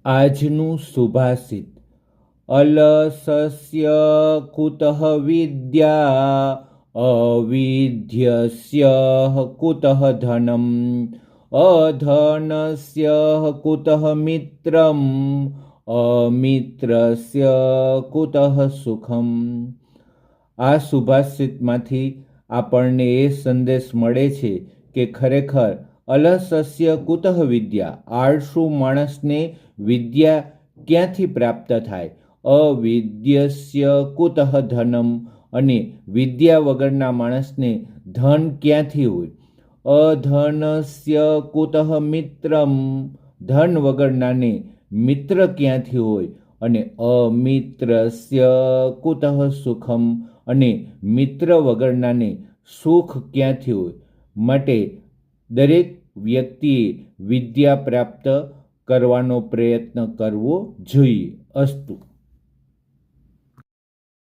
આજનું સુભાષિત: અલસસ્ય કુતઃ વિદ્યા, અવિદ્યસ્ય કુતઃ ધનમ, અધનસ્ય કુતઃ મિત્રમ, અમિત્રસ્ય કુતઃ સુખમ. આ સુભાષિતમાંથી આપણને એ સંદેશ મળે છે કે ખરેખર અલસસ્ય કુતઃ વિદ્યા, આળસુ માણસને વિદ્યા ક્યાંથી પ્રાપ્ત થાય, અવિદ્યસ્ય કુતઃ ધનમ, અને વિદ્યા વગરના માણસને ધન ક્યાંથી હોય, અધનસ્ય કુતઃ મિત્રમ, ધન વગરનાને મિત્ર ક્યાંથી હોય, અને અમિત્રસ્ય કુતઃ સુખમ, અને મિત્ર વગરનાને સુખ ક્યાંથી હોય. માટે દરેક વ્યક્તિએ વિદ્યા પ્રાપ્ત કરવાનો પ્રયત્ન કરવો જોઈએ. અસ્તુ.